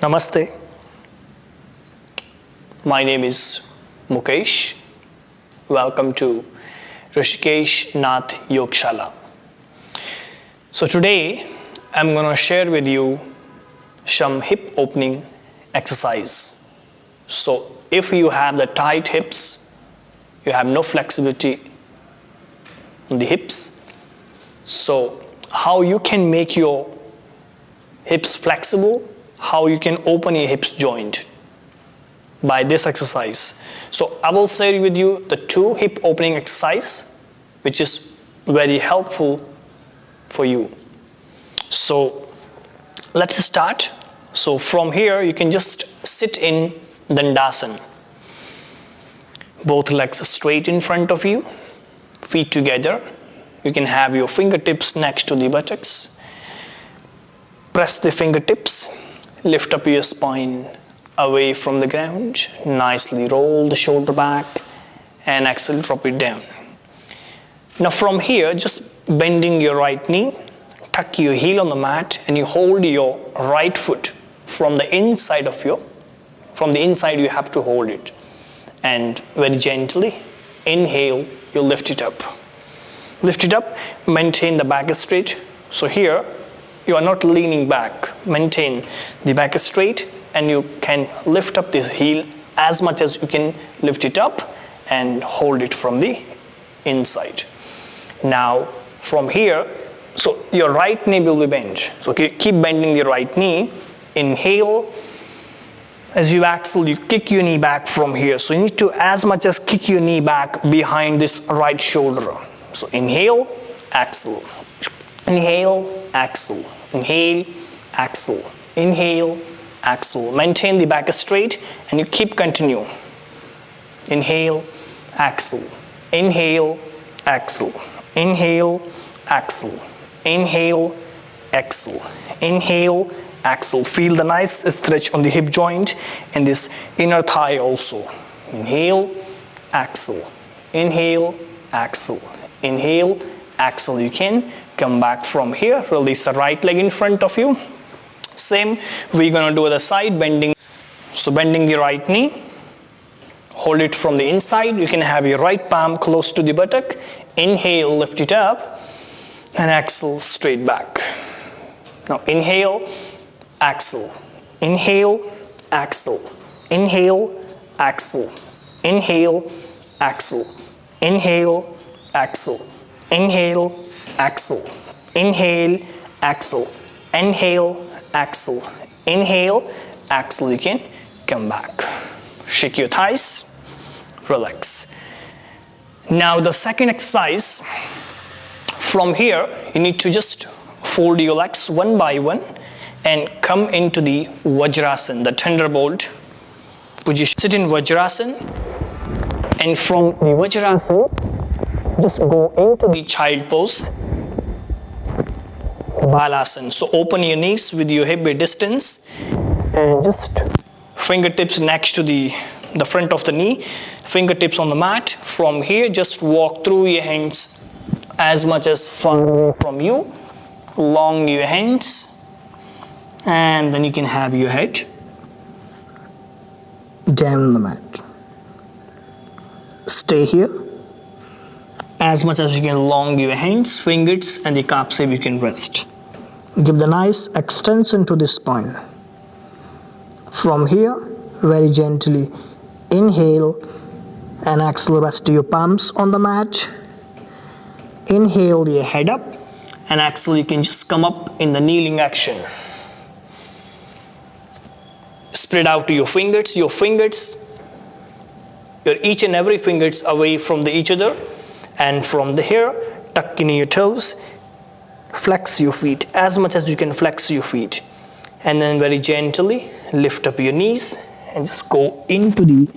Namaste. My name is Mukesh. Welcome to Rishikesh Nath Yogshala. So today I'm going to share with you some hip opening exercise. So if you have the tight hips, you have no flexibility in the hips, so how you can make your hips flexible, how you can open your hips joint by this exercise. So I will share with you the two hip opening exercise which is very helpful for you. So let's start. So from here you can just sit in Dandasana. Both legs straight in front of you, feet together. You can have your fingertips next to the buttocks. Press the fingertips, lift up your spine away from the ground. Nicely roll the shoulder back and exhale, drop it down. Now from here, just bending your right knee, tuck your heel on the mat and you hold your right foot from the inside you have to hold it. And very gently, inhale, you lift it up. Lift it up, maintain the back straight. So here, you are not leaning back. Maintain the back straight and you can lift up this heel as much as you can lift it up and hold it from the inside. Now, from here, so your right knee will be bent. So keep bending your right knee. Inhale. As you exhale, you kick your knee back from here. So you need to as much as kick your knee back behind this right shoulder. So inhale, exhale. Inhale, exhale. Inhale, exhale. Inhale, exhale. Maintain the back straight and you keep continue. Inhale, exhale. Inhale, exhale. Inhale, exhale. Inhale, exhale. Inhale, exhale. Feel the nice stretch on the hip joint and this inner thigh also. Inhale, exhale. Inhale, exhale. Inhale, exhale. You can come back from here. Release the right leg in front of you. Same, we're going to do the side bending. So bending the right knee. Hold it from the inside. You can have your right palm close to the buttock. Inhale, lift it up. And exhale, straight back. Now inhale, exhale. Inhale, exhale. Inhale, exhale. Inhale, exhale. Inhale, exhale. Inhale, exhale. Inhale, exhale. Inhale, exhale. Inhale, exhale. You can come back. Shake your thighs. Relax. Now the second exercise. From here, you need to just fold your legs one by one and come into the Vajrasana, the thunderbolt position. Sit in Vajrasana, and from the Vajrasana, just go into the child pose, Balasana. So open your knees with your hip width distance and just fingertips next to the front of the knee, fingertips on the mat. From here, just walk through your hands as much as far away from you. Long your hands, and then you can have your head down the mat. Stay here. As much as you can long your hands, fingers, and the calf shape you can rest. Give the nice extension to the spine. From here, very gently inhale and exhale, rest your palms on the mat. Inhale your head up and exhale, you can just come up in the kneeling action. Spread out to your fingers, your each and every fingers away from each other, and from the here, tuck in your toes, flex your feet as much as you can flex your feet, and then very gently lift up your knees and just go into the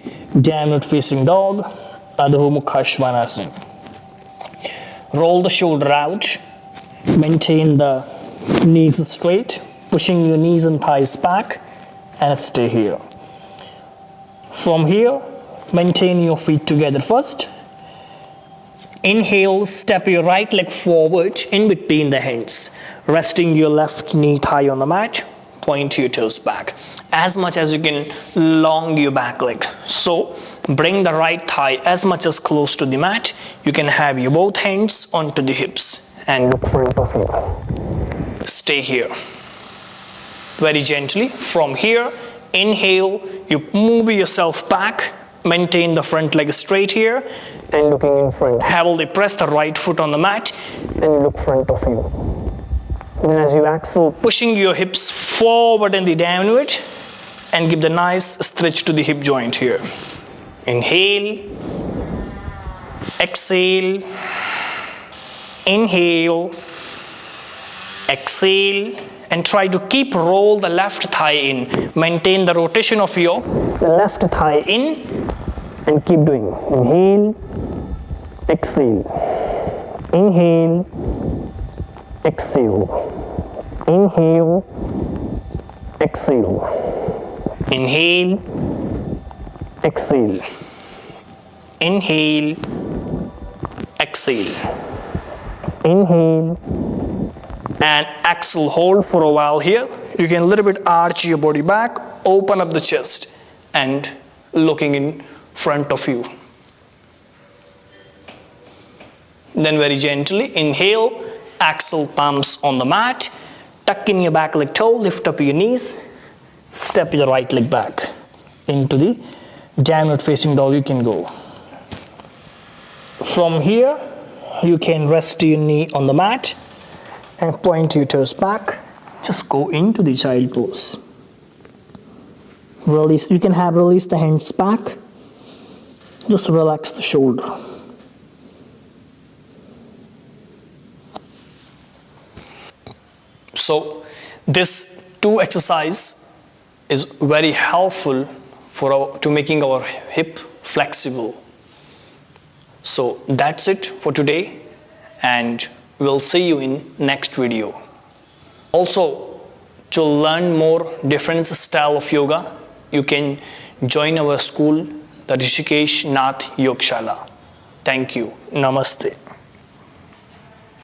downward facing dog, Adho Mukha Svanasana. Roll the shoulder out, maintain the knees straight, pushing your knees and thighs back, and stay here. From here, maintain your feet together first. Inhale, step your right leg forward in between the hands, resting your left knee thigh on the mat. point your toes back. As much as you can, long your back leg. So bring the right thigh as much as close to the mat. You can have your both hands onto the hips and look front of you. Stay here. Very gently. From here, inhale, you move yourself back, maintain the front leg straight here, and looking in front. Heavily press the right foot on the mat and look front of you. Then as you exhale, pushing your hips forward and the downward, and give the nice stretch to the hip joint here. Inhale, exhale, inhale, exhale, and try to keep roll the left thigh in. Maintain the rotation of your left thigh in and keep doing. Inhale, exhale, inhale, exhale, inhale, exhale, inhale, exhale, inhale, exhale, inhale, and exhale. Hold for a while here. You can a little bit arch your body back, open up the chest, and looking in front of you. Then very gently inhale, exhale, palms on the mat, tuck in your back leg toe, lift up your knees, step your right leg back into the downward facing dog. You can go. From here, you can rest your knee on the mat and point your toes back. Just go into the child pose. Release. You can have release the hands back. Just relax the shoulder. So this 2 exercise is very helpful to making our hip flexible. So that's it for today, and we'll see you in next video. Also, to learn more different style of yoga, you can join our school, the Rishikesh Nath Yogshala. Thank you. Namaste.